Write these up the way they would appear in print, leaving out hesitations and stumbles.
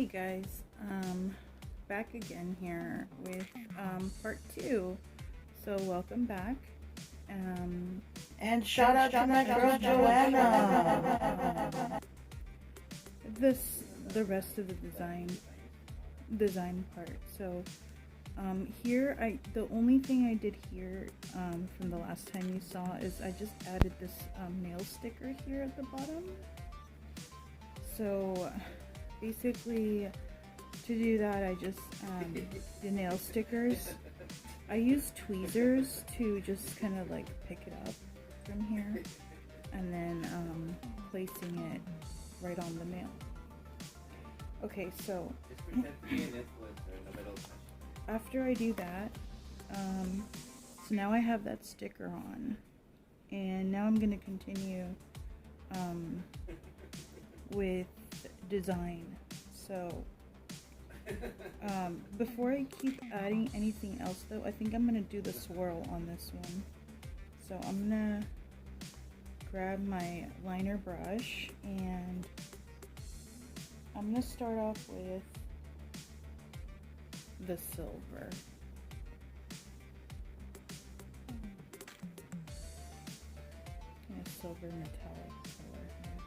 Hey guys, back again here with part 2. So welcome back. And shout out to my girl Joanna. The rest of the design part. So here the only thing I did here from the last time you saw is I just added this nail sticker here at the bottom. So basically, to do that, I just the nail stickers, I use tweezers to just kind of like pick it up from here and then placing it right on the nail. Okay, so after I do that, so now I have that sticker on, and now I'm going to continue with design. So before I keep adding anything else though, I think I'm going to do the swirl on this one. So I'm going to grab my liner brush and I'm going to start off with the silver. And a silver metallic color here.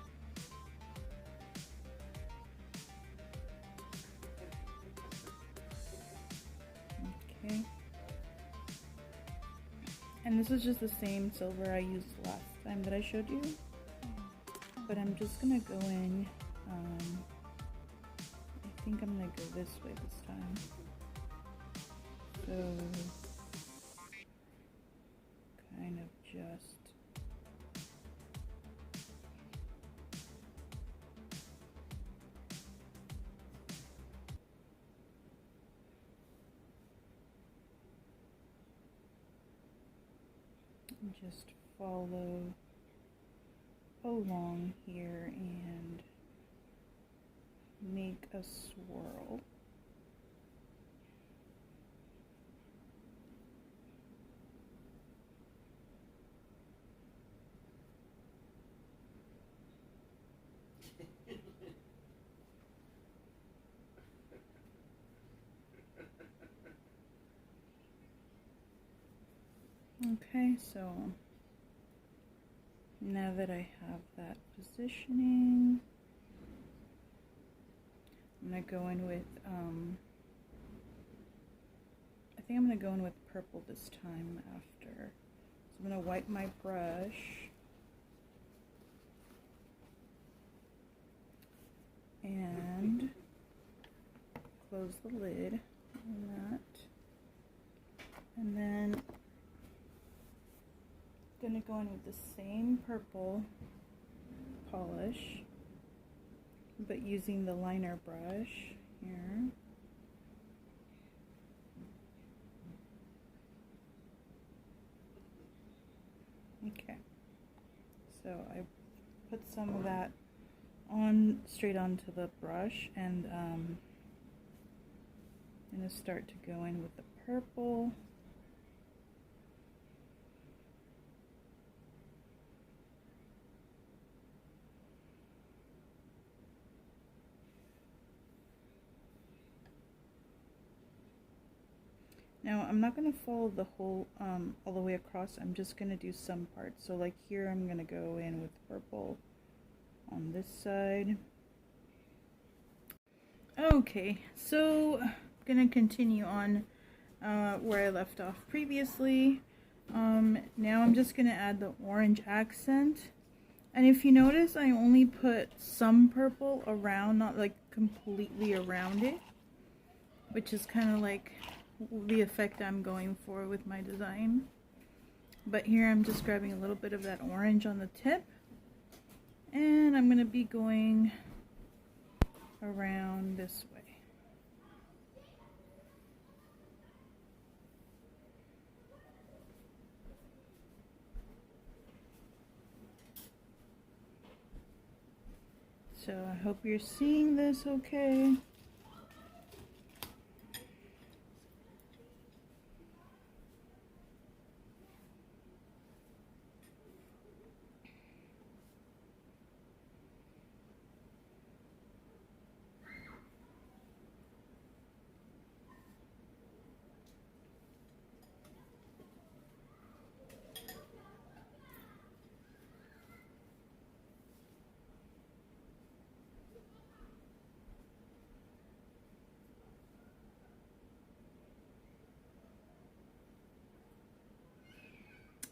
Okay. And this is just the same silver I used last time that I showed you. But I'm just gonna go in, I think I'm gonna go this way this time. So, kind of just follow along here and make a swirl. Okay, so now that I have that positioning, I'm gonna go in with, I think I'm gonna go in with purple this time after. So I'm gonna wipe my brush and close the lid on that, and then I'm gonna go in with the same purple polish, but using the liner brush here. Okay, so I put some of that on straight onto the brush, and I'm gonna start to go in with the purple. Now I'm not going to follow the whole all the way across. I'm just going to do some parts. So like here I'm going to go in with purple on this side. Okay, so I'm going to continue on where I left off previously. Now I'm just going to add the orange accent. And if you notice, I only put some purple around, not like completely around it, which is kind of like the effect I'm going for with my design. But here I'm just grabbing a little bit of that orange on the tip, and I'm going to be going around this way. So I hope you're seeing this okay.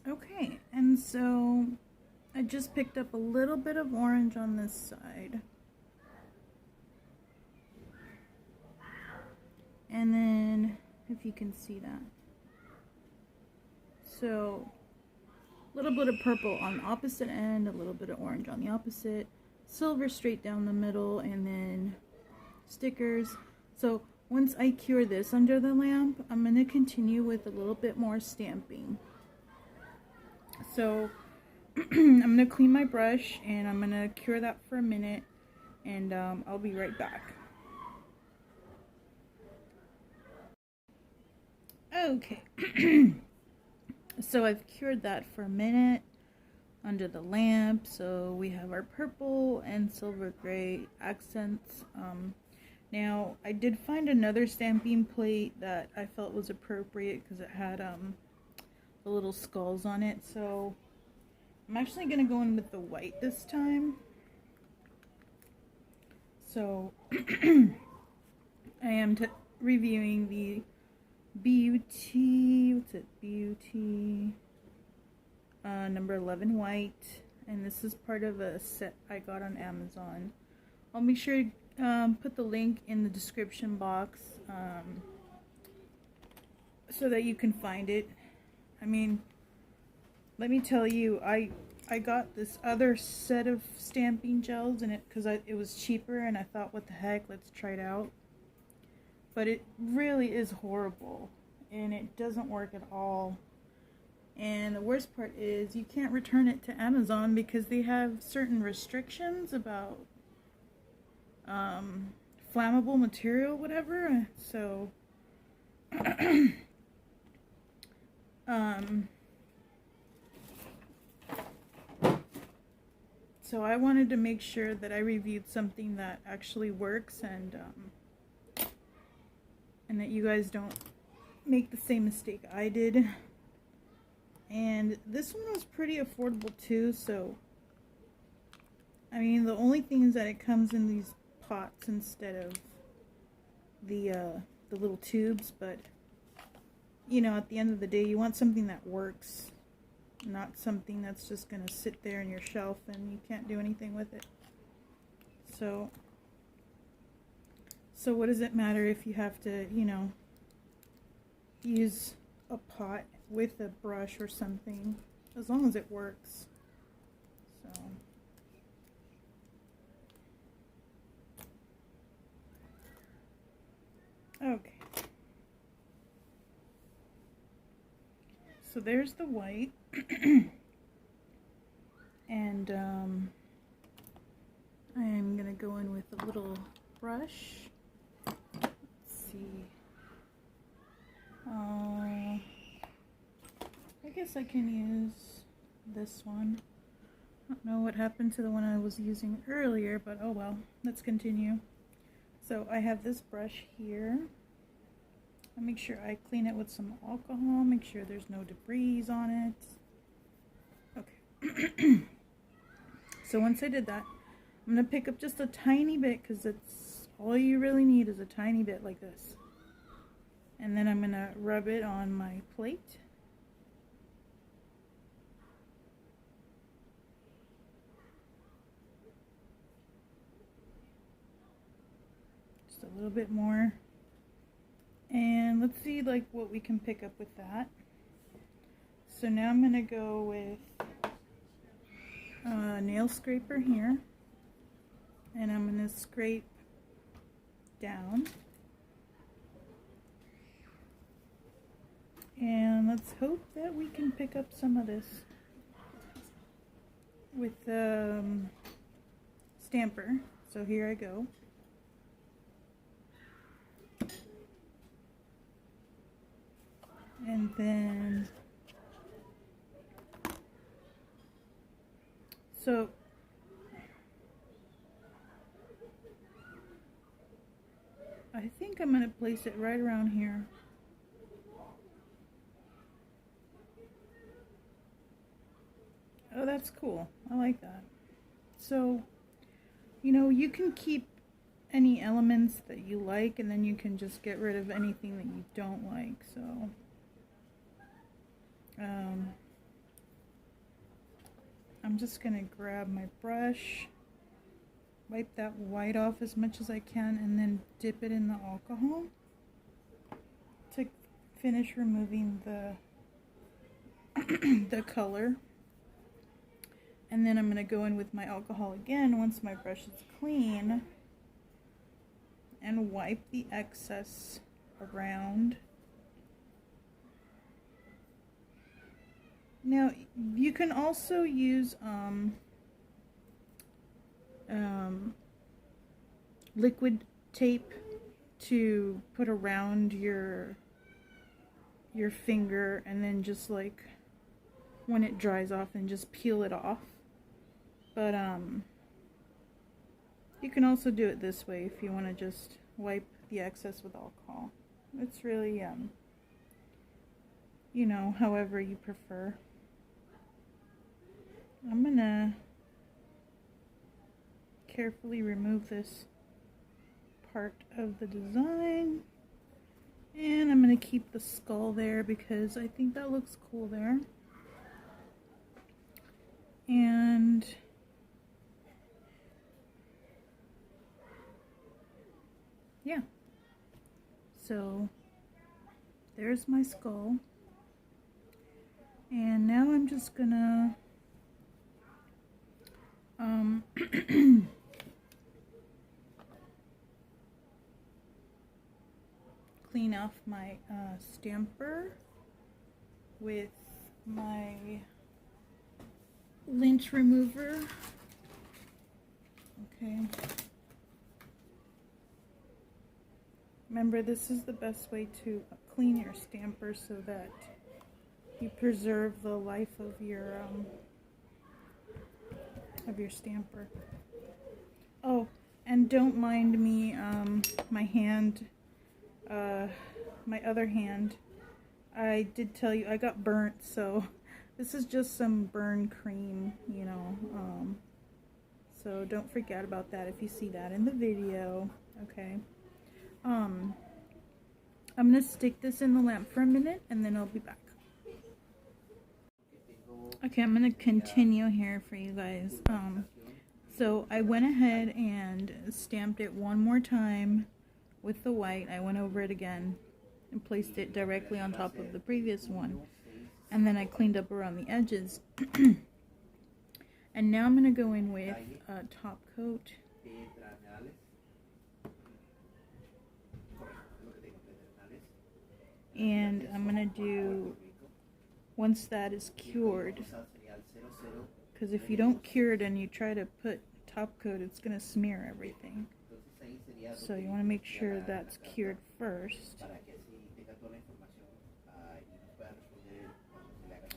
Okay, and so I just picked up a little bit of orange on this side. And then, if you can see that. So, a little bit of purple on the opposite end, a little bit of orange on the opposite, silver straight down the middle, and then stickers. So, once I cure this under the lamp, I'm going to continue with a little bit more stamping. So, I'm going to clean my brush and I'm going to cure that for a minute, and I'll be right back. Okay, so I've cured that for a minute under the lamp. So we have our purple and silver gray accents. Now I did find another stamping plate that I felt was appropriate because it had the little skulls on it. So I'm actually going to go in with the white this time. So I am reviewing the Beauty, what's it, Beauty number 11 white, and this is part of a set I got on Amazon. I'll make sure to put the link in the description box so that you can find it. I mean, let me tell you, I got this other set of stamping gels in it because it was cheaper, and I thought, what the heck, let's try it out. But it really is horrible, and it doesn't work at all. And the worst part is you can't return it to Amazon because they have certain restrictions about flammable material, whatever. So so I wanted to make sure that I reviewed something that actually works, and that you guys don't make the same mistake I did. And this one was pretty affordable too, so I mean, the only thing is that it comes in these pots instead of the little tubes, but you know, at the end of the day, you want something that works, not something that's just gonna sit there in your shelf and you can't do anything with it. So what does it matter if you have to, you know, use a pot with a brush or something, as long as it works. So okay, so there's the white. And I am gonna go in with a little brush. Let's see. I guess I can use this one. I don't know what happened to the one I was using earlier, but oh well, let's continue. So I have this brush here. I'll make sure I clean it with some alcohol, make sure there's no debris on it. Okay. So once I did that, I'm going to pick up just a tiny bit, because it's all you really need is a tiny bit like this. And then I'm going to rub it on my plate. Just a little bit more. And let's see like what we can pick up with that. So now I'm going to go with a nail scraper here. And I'm going to scrape down. And let's hope that we can pick up some of this with the stamper. So here I go. And then, so I think I'm going to place it right around here. Oh, that's cool. I like that. So, you know, you can keep any elements that you like, and then you can just get rid of anything that you don't like. So, I'm just going to grab my brush, wipe that white off as much as I can, and then dip it in the alcohol to finish removing the the color. And then I'm going to go in with my alcohol again once my brush is clean and wipe the excess around. Now you can also use liquid tape to put around your finger, and then just like when it dries off and just peel it off. But you can also do it this way if you want to just wipe the excess with alcohol. It's really you know, however you prefer. I'm gonna carefully remove this part of the design, and I'm gonna keep the skull there because I think that looks cool there. And yeah, so there's my skull, and now I'm just gonna clean off my stamper with my lint remover. Okay. Remember, this is the best way to clean your stamper so that you preserve the life of your stamper. Oh, and don't mind me, my hand, my other hand, I did tell you I got burnt, so this is just some burn cream, you know, so don't forget about that if you see that in the video, okay? I'm gonna stick this in the lamp for a minute and then I'll be back. Okay, I'm gonna continue here for you guys. So I went ahead and stamped it one more time with the white. I went over it again and placed it directly on top of the previous one. And then I cleaned up around the edges. And now I'm gonna go in with a top coat. And I'm gonna do, once that is cured, because if you don't cure it and you try to put top coat, it's gonna smear everything. So you want to make sure that's cured first.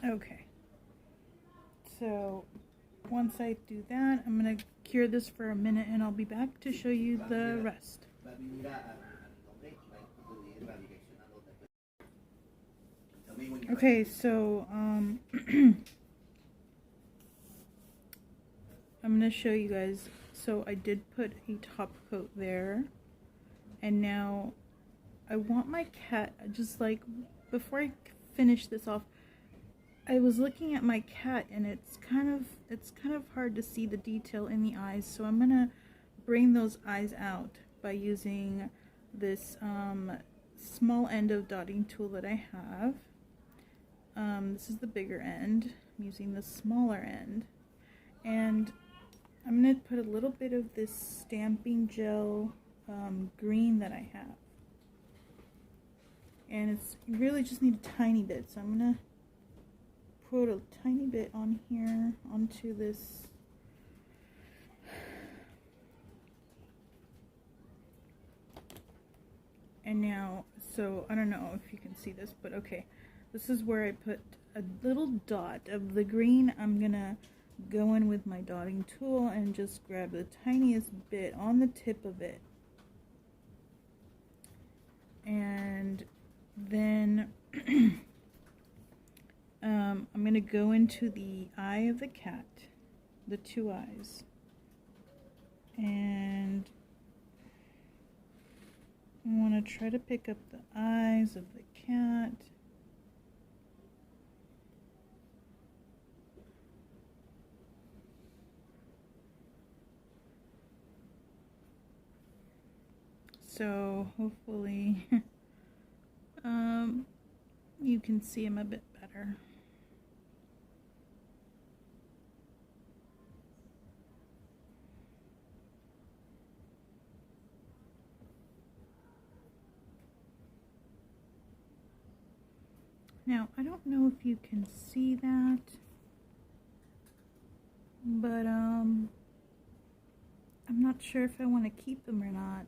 Okay. So once I do that, I'm gonna cure this for a minute and I'll be back to show you the rest. Okay, so I'm gonna show you guys. So I did put a top coat there, and now I want my cat, just like before I finish this off, I was looking at my cat and it's kind of hard to see the detail in the eyes, so I'm gonna bring those eyes out by using this small end of dotting tool that I have. This is the bigger end. I'm using the smaller end, and I'm going to put a little bit of this stamping gel green that I have, and it's really just need a tiny bit, so I'm going to put a tiny bit on here onto this. And now, so I don't know if you can see this, but okay, this is where I put a little dot of the green. I'm gonna go in with my dotting tool and just grab the tiniest bit on the tip of it, and then I'm gonna go into the eye of the cat, the two eyes, and I want to try to pick up the eyes of the cat. So hopefully you can see them a bit better. Now, I don't know if you can see that, but I'm not sure if I want to keep them or not.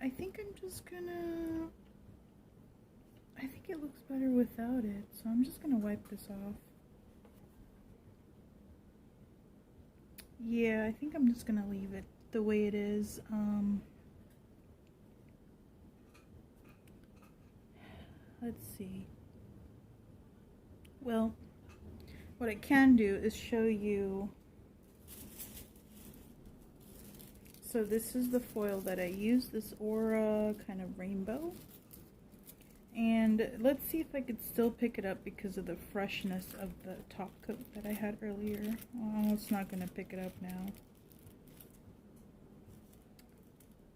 I think I'm just gonna, I think it looks better without it, so I'm just gonna wipe this off. Yeah, I think I'm just gonna leave it the way it is. Let's see. Well, what I can do is show you. So this is the foil that I use, this Aura kind of rainbow. And let's see if I could still pick it up because of the freshness of the top coat that I had earlier. Oh, it's not going to pick it up now.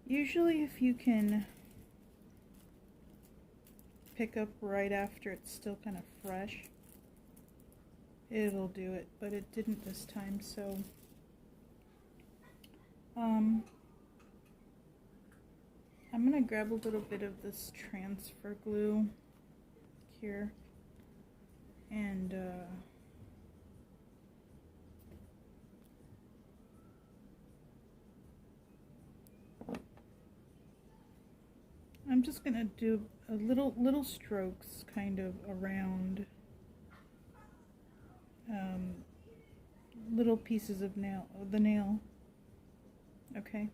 Usually if you can pick up right after it's still kind of fresh, it'll do it, but it didn't this time, so I'm gonna grab a little bit of this transfer glue here and I'm just gonna do a little strokes kind of around little pieces of the nail. Okay.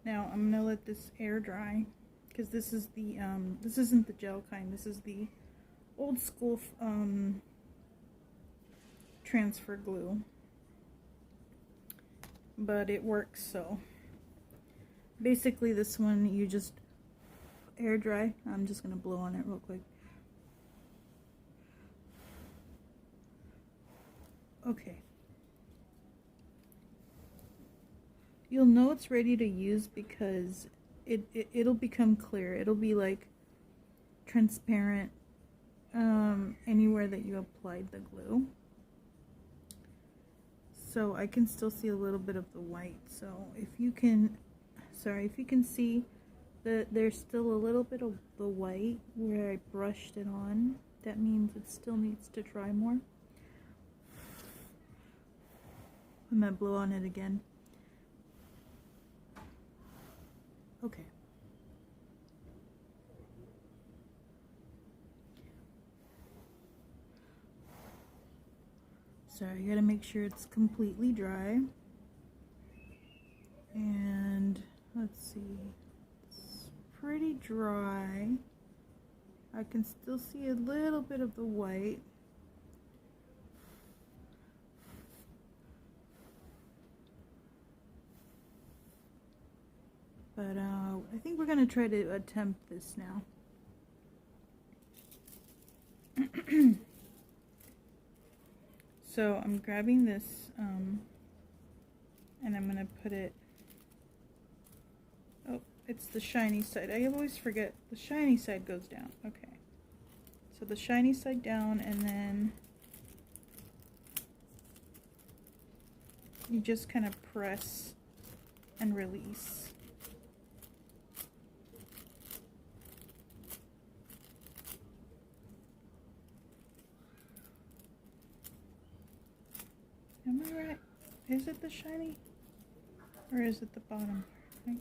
Now I'm gonna let this air dry because this is the this isn't the gel kind. This is the old school transfer glue, but it works. So basically, this one you just air dry. I'm just gonna blow on it real quick. Okay. You'll know it's ready to use because it'll become clear. It'll be like transparent anywhere that you applied the glue. So I can still see a little bit of the white. So if you can, if you can see that there's still a little bit of the white where I brushed it on, that means it still needs to dry more. I'm gonna blow on it again. Okay. Sorry, I gotta make sure it's completely dry. And let's see, it's pretty dry. I can still see a little bit of the white. But I think we're gonna try to attempt this now. So I'm grabbing this and I'm gonna put it, oh, it's the shiny side. I always forget the shiny side goes down. Okay, so the shiny side down, and then you just kind of press and release. Am I right? Is it the shiny? Or is it the bottom part?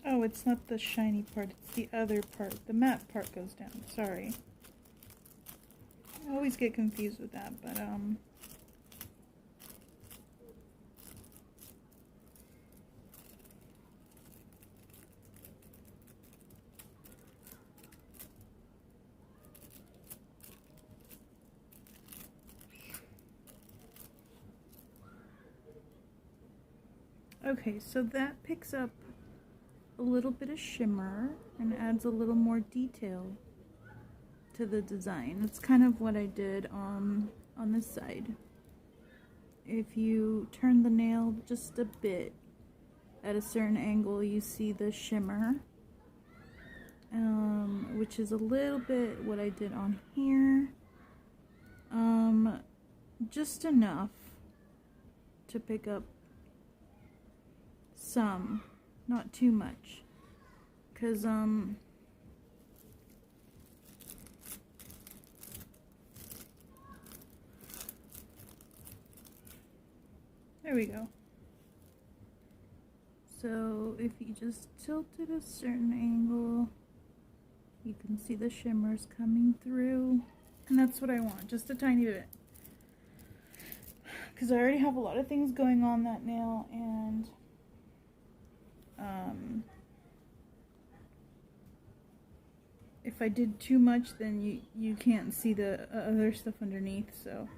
Oh, it's not the shiny part, it's the other part. The matte part goes down. Sorry. I always get confused with that, but okay, so that picks up a little bit of shimmer and adds a little more detail to the design. That's kind of what I did on this side. If you turn the nail just a bit at a certain angle, you see the shimmer, which is a little bit what I did on here. Just enough to pick up some, not too much, because there we go. So if you just tilt it a certain angle, you can see the shimmers coming through, and that's what I want, just a tiny bit, because I already have a lot of things going on that nail, and if I did too much, then you can't see the other stuff underneath, so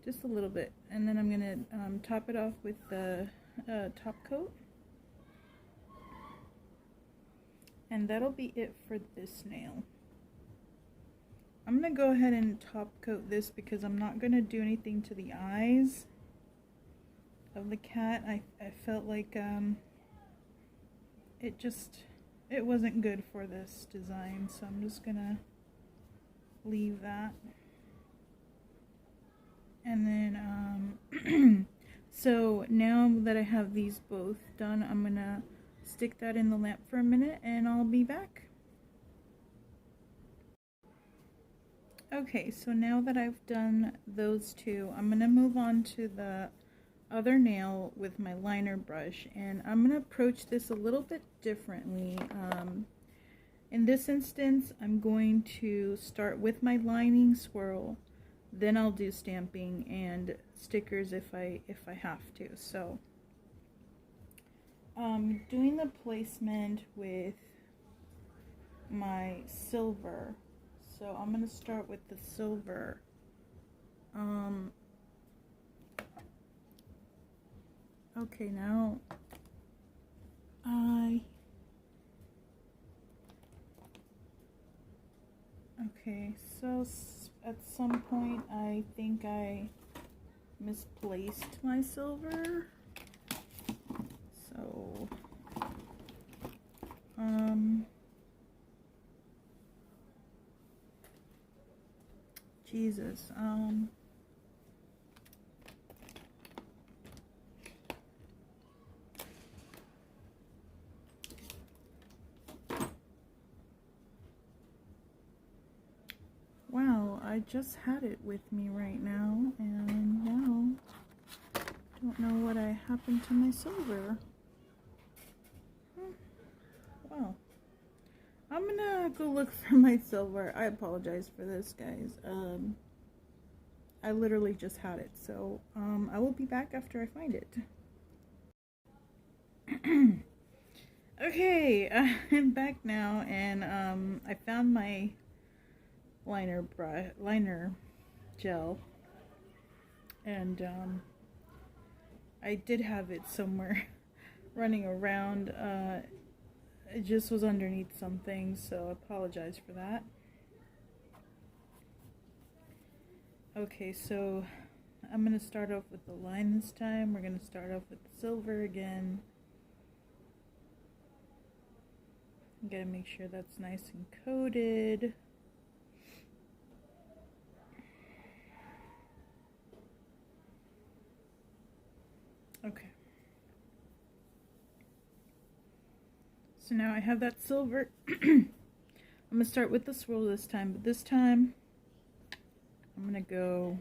just a little bit. And then I'm gonna top it off with the top coat, and that'll be it for this nail. I'm gonna go ahead and top coat this because I'm not gonna do anything to the eyes of the cat. I felt like it wasn't good for this design, so I'm just gonna leave that. And then so now that I have these both done, I'm gonna stick that in the lamp for a minute and I'll be back. Okay, so now that I've done those two, I'm gonna move on to the other nail with my liner brush, and I'm gonna approach this a little bit differently. In this instance, I'm going to start with my lining swirl, then I'll do stamping and stickers if I have to. So doing the placement with my silver. So I'm gonna start with the silver. Okay, now okay, so at some point I think I misplaced my silver. So Jesus, wow, I just had it with me right now, and now don't know what happened to my silver. Wow. I'm gonna go look for my silver. I apologize for this, guys. I literally just had it, so I will be back after I find it. Okay, I'm back now, and I found my liner gel, and I did have it somewhere running around. It just was underneath something, so I apologize for that. Okay, so I'm going to start off with the line this time. We're going to start off with the silver again. I'm going to make sure that's nice and coated. Okay. So now I have that silver. I'm going to start with the swirl this time, but this time I'm going to go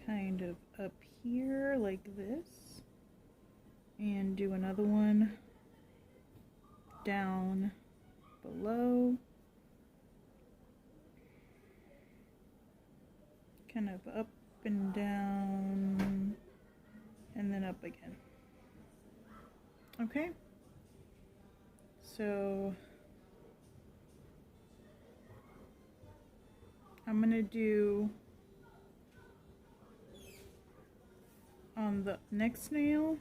kind of up here like this, and do another one down below, kind of up and down, and then up again. Okay, so I'm gonna do on the next nail,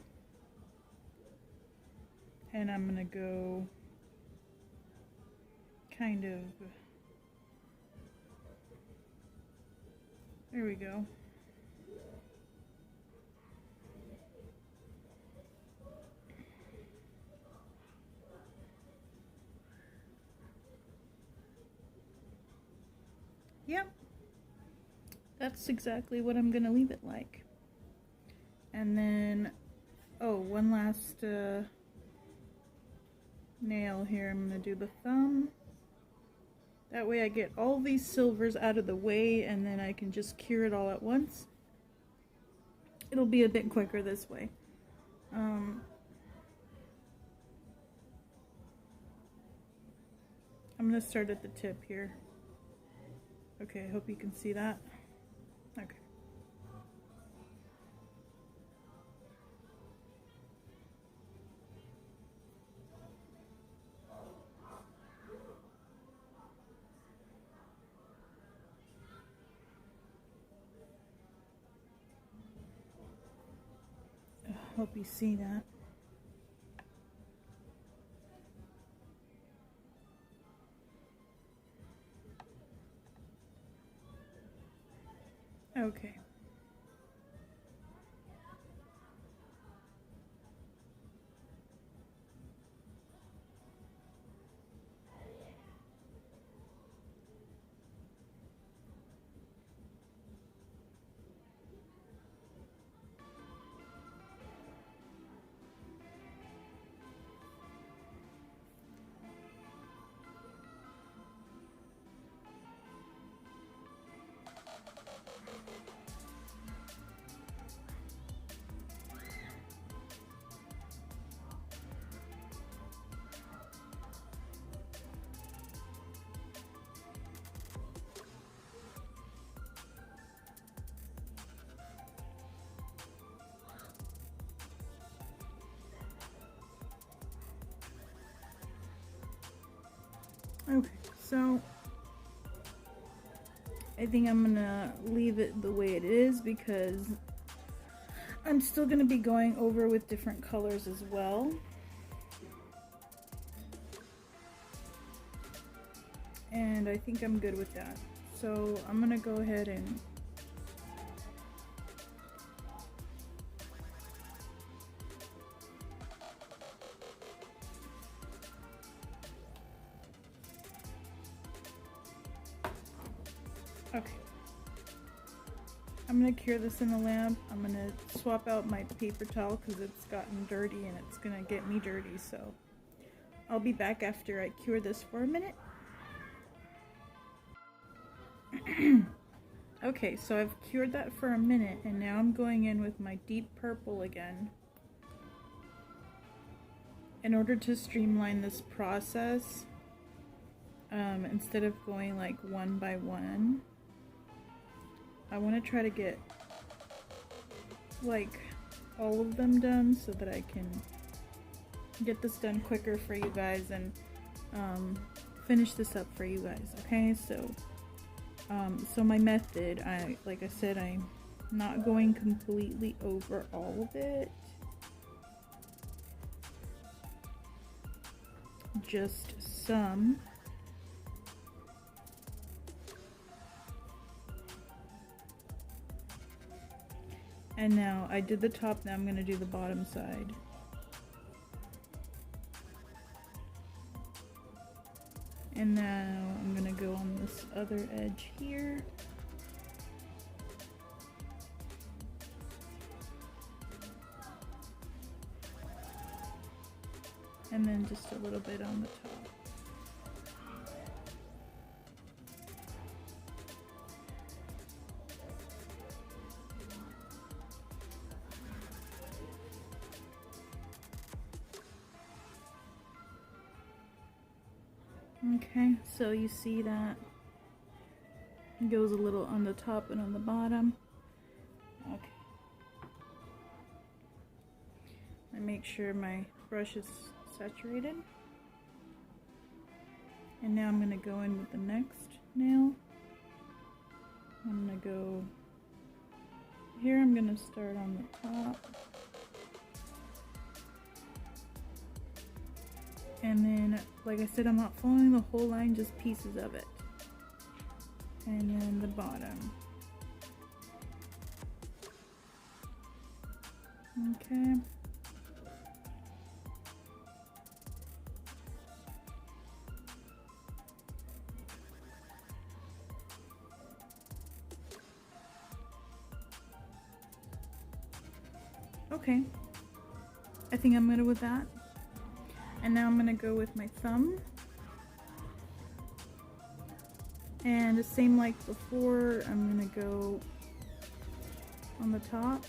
and I'm gonna go kind of, there we go. Yep, that's exactly what I'm gonna leave it like. And then, oh, one last nail here. I'm gonna do the thumb. That way I get all these silvers out of the way, and then I can just cure it all at once. It'll be a bit quicker this way. I'm gonna start at the tip here. Okay, I hope you can see that. Okay. Hope you see that. Okay. Okay, so I think I'm gonna leave it the way it is because I'm still gonna be going over with different colors as well. And I think I'm good with that. So I'm gonna go ahead and okay. I'm gonna cure this in the lamp. I'm gonna swap out my paper towel because it's gotten dirty and it's gonna get me dirty, so I'll be back after I cure this for a minute. Okay, so I've cured that for a minute and now I'm going in with my deep purple again. In order to streamline this process, instead of going like one by one, I want to try to get like all of them done so that I can get this done quicker for you guys and finish this up for you guys. Okay, so my method, like I said, I'm not going completely over all of it, just some. And now I did the top, now I'm going to do the bottom side. And now I'm going to go on this other edge here. And then just a little bit on the top. Okay, so you see that it goes a little on the top and on the bottom. Okay. I make sure my brush is saturated. And now I'm going to go in with the next nail. I'm going to go here I'm gonna start on the top. And then, like I said, I'm not following the whole line, just pieces of it. And then the bottom. Okay. Okay. I think I'm good with that. And now I'm gonna go with my thumb. And the same like before, I'm gonna go on the top.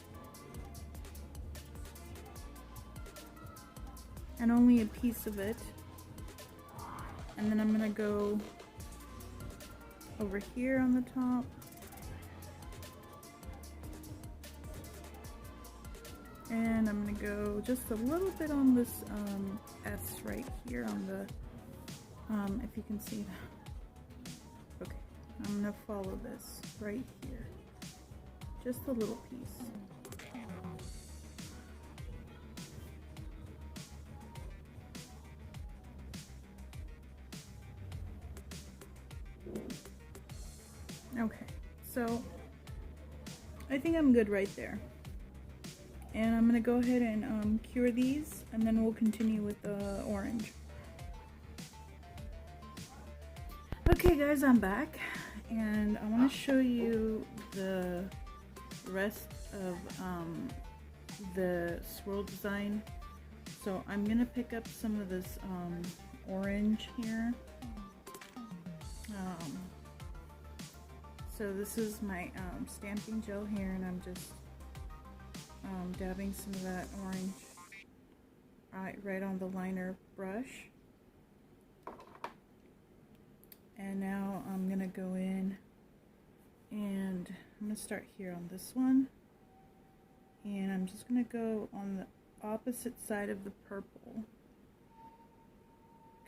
And only a piece of it. And then I'm gonna go over here on the top. And I'm gonna go just a little bit on this S right here on the, if you can see that. Okay, I'm gonna follow this right here. Just a little piece. Okay, so I think I'm good right there. And I'm gonna go ahead and cure these, and then we'll continue with the orange. Okay guys, I'm back, and I want to show you the rest of the swirl design. So I'm gonna pick up some of this orange here. So this is my stamping gel here, and I'm just dabbing some of that orange right on the liner brush. And now I'm gonna go in and I'm gonna start here on this one, and I'm just gonna go on the opposite side of the purple,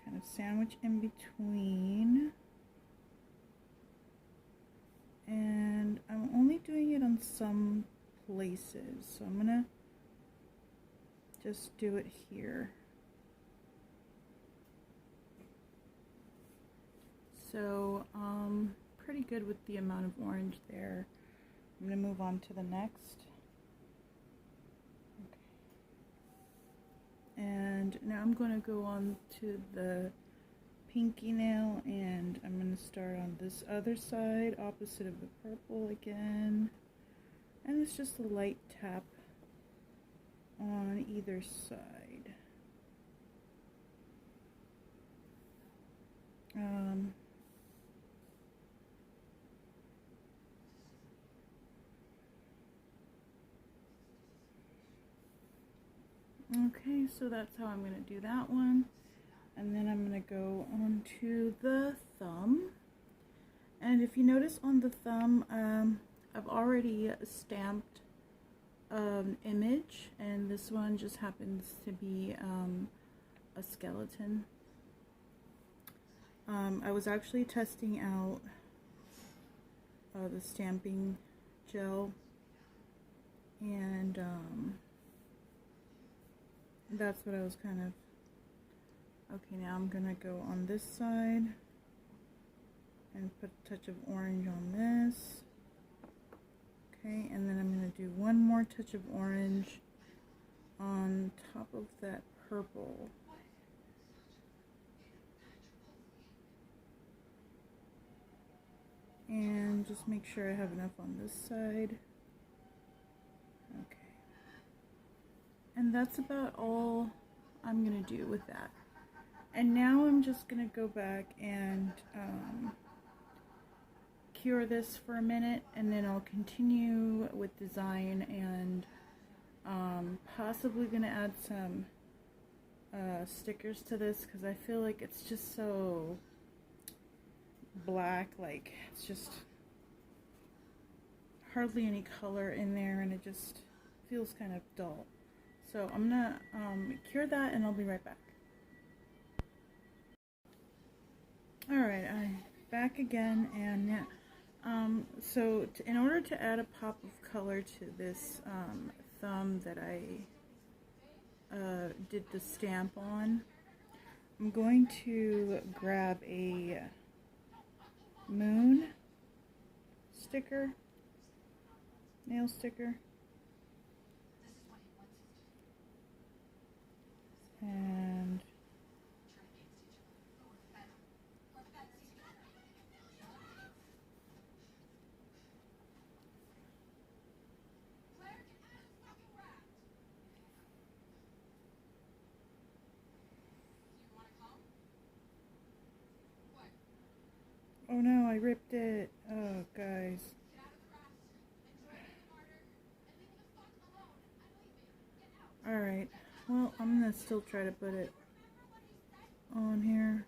kind of sandwich in between. And I'm only doing it on some places, so I'm gonna just do it here. So pretty good with the amount of orange there. I'm gonna move on to the next. Okay. And now I'm gonna go on to the pinky nail, and I'm gonna start on this other side, opposite of the purple again. And it's just a light tap on either side. Okay, so that's how I'm going to do that one. And then I'm going to go on to the thumb. And if you notice on the thumb, I've already stamped an image, and this one just happens to be a skeleton. I was actually testing out the stamping gel, and that's what I was kind of... Okay, now I'm gonna go on this side and put a touch of orange on this. Okay, and then I'm gonna do one more touch of orange on top of that purple. And just make sure I have enough on this side. Okay. And that's about all I'm gonna do with that. And now I'm just gonna go back and cure this for a minute, and then I'll continue with design, and possibly gonna add some stickers to this, because I feel like it's just so black, like it's just hardly any color in there, and it just feels kind of dull. So I'm gonna cure that, and I'll be right back. Alright, I'm back again, and So in order to add a pop of color to this thumb that I did the stamp on, I'm going to grab a moon sticker, nail sticker, and oh no, I ripped it. Oh, guys. Alright, well, I'm gonna still try to put it on here.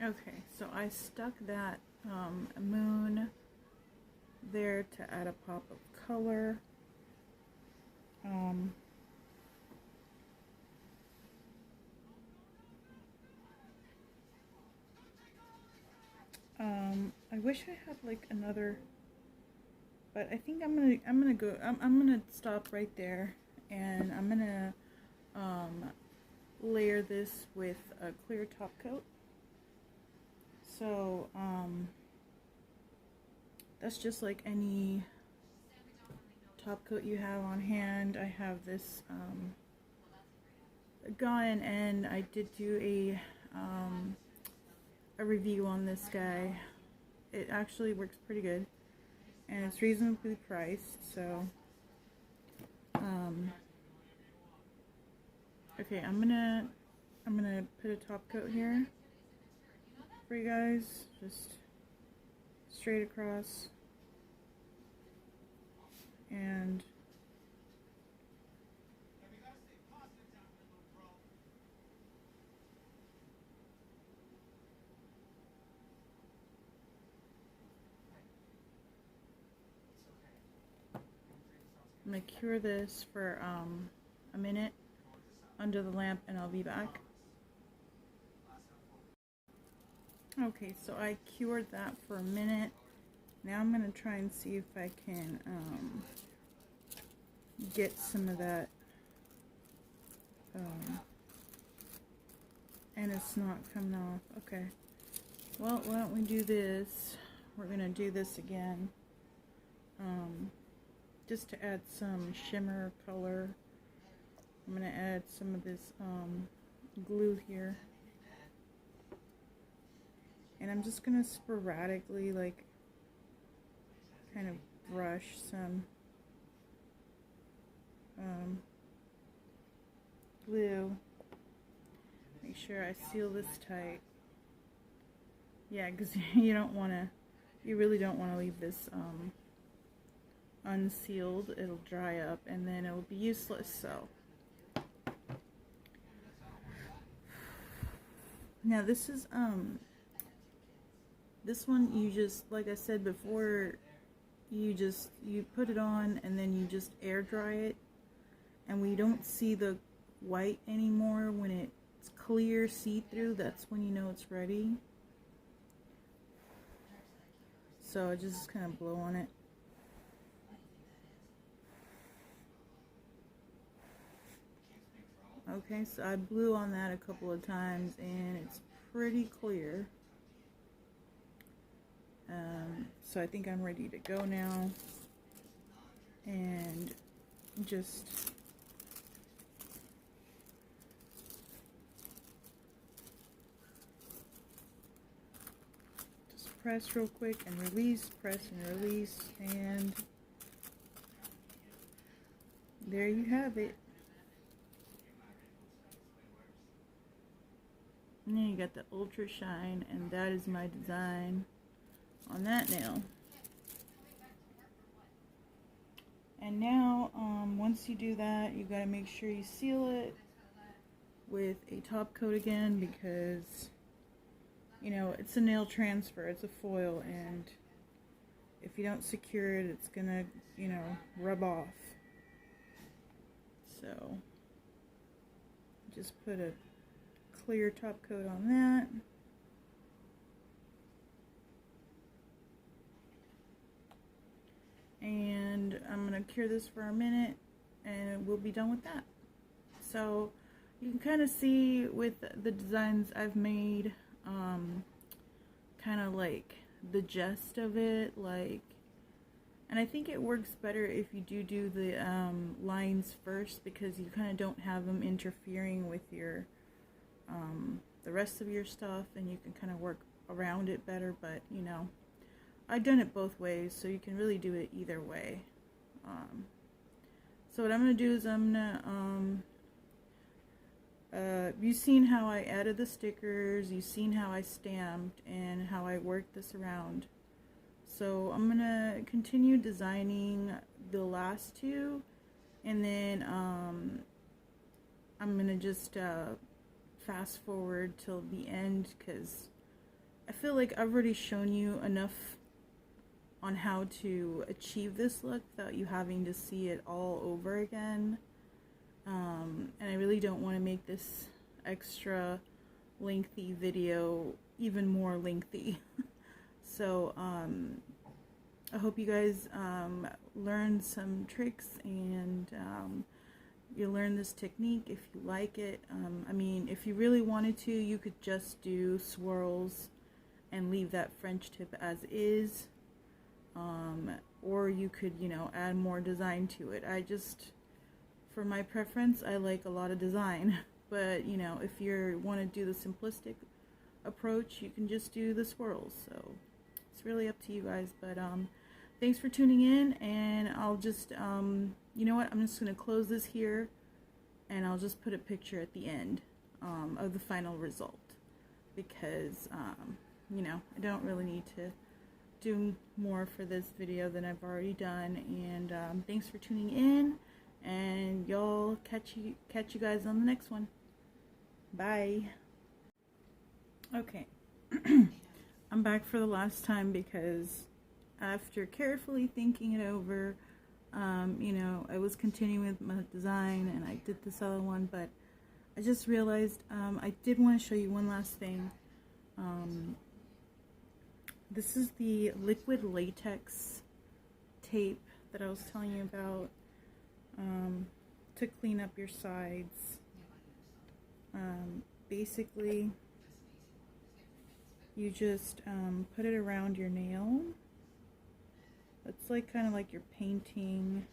Okay, so I stuck that moon there to add a pop of color. I wish I had like another, but I think I'm gonna stop right there, and I'm gonna layer this with a clear top coat. So that's just like any top coat you have on hand. I have this gun, and I did do a review on this guy. It actually works pretty good, and it's reasonably priced. So okay, I'm gonna put a top coat here for you guys, just straight across, and I'm gonna cure this for a minute under the lamp, and I'll be back. Okay, so I cured that for a minute. Now I'm gonna try and see if I can get some of that, and it's not coming off. Okay, well, why don't we do this? We're gonna do this again, just to add some shimmer color. I'm gonna add some of this glue here, and I'm just gonna sporadically, like, kind of brush some glue. Make sure I seal this tight. Yeah, because you really don't want to leave this unsealed. It'll dry up and then it'll be useless. So now this is this one, you just, like I said before, you put it on and then you just air dry it, and we don't see the white anymore. When it's clear, see-through, that's when you know it's ready. So I just kind of blow on it. Okay, so I blew on that a couple of times and it's pretty clear. So I think I'm ready to go now, and just press real quick and release, press and release, and there you have it. And then you got the ultra shine, and that is my design on that nail. And now once you do that, you got to make sure you seal it with a top coat again, because you know it's a nail transfer, it's a foil, and if you don't secure it, it's gonna, you know, rub off. So just put a clear top coat on that. And I'm gonna cure this for a minute and we'll be done with that. So you can kind of see with the designs I've made, kind of like the gist of it, like, and I think it works better if you do the lines first, because you kind of don't have them interfering with your the rest of your stuff, and you can kind of work around it better. But you know, I've done it both ways, so you can really do it either way. So what I'm gonna do is I'm gonna you've seen how I added the stickers, you've seen how I stamped and how I worked this around. So I'm gonna continue designing the last two, and then I'm gonna just fast forward till the end, because I feel like I've already shown you enough on how to achieve this look without you having to see it all over again. And I really don't want to make this extra lengthy video even more lengthy. So I hope you guys learned some tricks, and you learn this technique if you like it. I mean, if you really wanted to, you could just do swirls and leave that French tip as is, or you could, you know, add more design to it. For my preference, I like a lot of design, but you know, if you want to do the simplistic approach, you can just do the swirls. So it's really up to you guys. But thanks for tuning in, and I'll just you know what, I'm just gonna close this here, and I'll just put a picture at the end of the final result, because you know, I don't really need to do more for this video than I've already done. And thanks for tuning in, and y'all catch you guys on the next one. Bye. Okay. I'm back for the last time, because after carefully thinking it over, you know, I was continuing with my design and I did this other one, but I just realized I did want to show you one last thing. This is the liquid latex tape that I was telling you about, to clean up your sides. Basically, you just put it around your nail. It's like kind of like your painting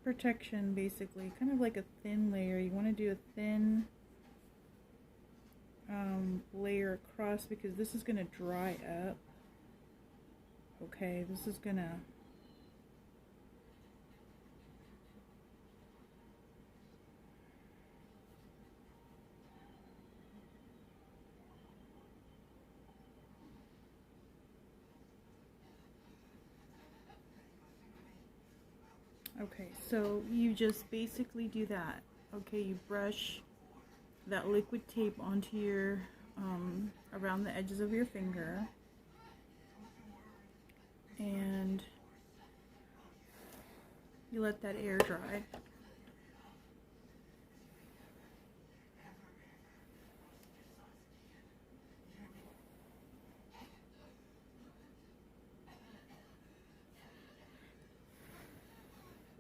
protection, basically, kind of like a thin layer. You want to do a thin layer across, because this is going to dry up. Okay, this is gonna okay, so you just basically do that. Okay, you brush that liquid tape onto your around the edges of your finger, and you let that air dry.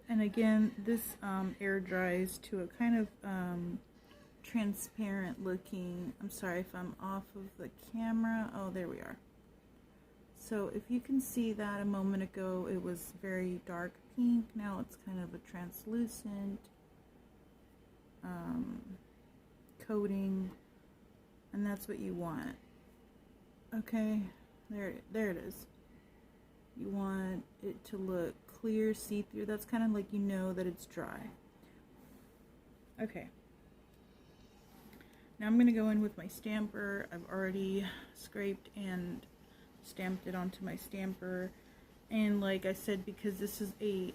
And again, this air dries to a kind of transparent looking, I'm sorry if I'm off of the camera. Oh, there we are. So if you can see that a moment ago, it was very dark pink. Now it's kind of a translucent coating, and that's what you want. Okay, there it is. You want it to look clear, see-through. That's kind of like, you know that it's dry. Okay. Now I'm going to go in with my stamper. I've already scraped and stamped it onto my stamper. And like I said, because this is a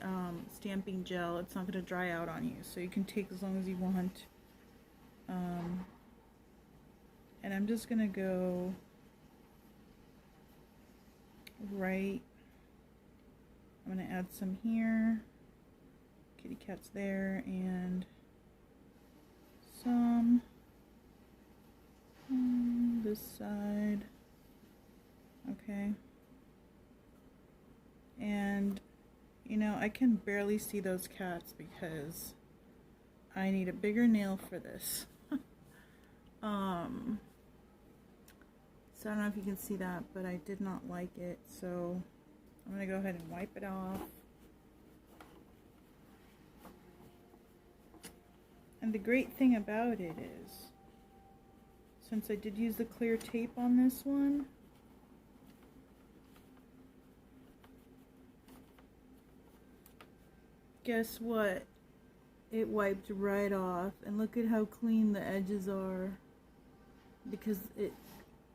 stamping gel, it's not going to dry out on you. So you can take as long as you want. And I'm just going to go right. I'm going to add some here. Kitty cat's there, and some on this side. Okay. And you know, I can barely see those cats because I need a bigger nail for this. So I don't know if you can see that, but I did not like it, so I'm gonna go ahead and wipe it off. And the great thing about it is, since I did use the clear tape on this one, guess what? It wiped right off, and look at how clean the edges are, because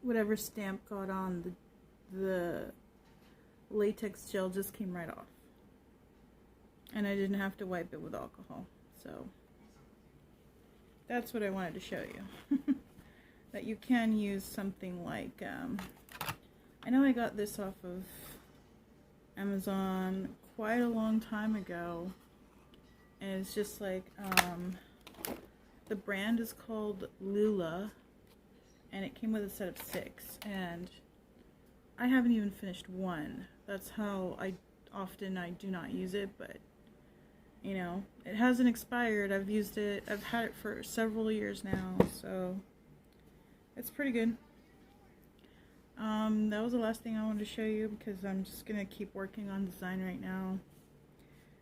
whatever stamp got on the latex gel just came right off, and I didn't have to wipe it with alcohol. So that's what I wanted to show you. That you can use something like, I know I got this off of Amazon quite a long time ago, and it's just like, the brand is called Lula, and it came with a set of 6, and I haven't even finished one. That's how often I do not use it, but you know, it hasn't expired. I've used it, I've had it for several years now, so it's pretty good. That was the last thing I wanted to show you, because I'm just gonna keep working on design right now.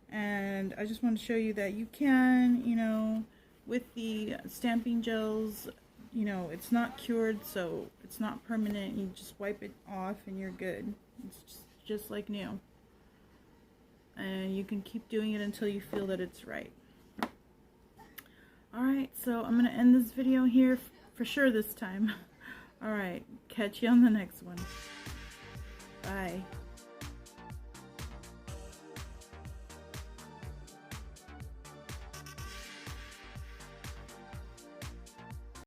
And I just want to show you that you can, you know, with the stamping gels, you know, it's not cured, so it's not permanent. You just wipe it off and you're good. It's just like new. And you can keep doing it until you feel that it's right. Alright, so I'm going to end this video here for sure this time. Alright, catch you on the next one. Bye.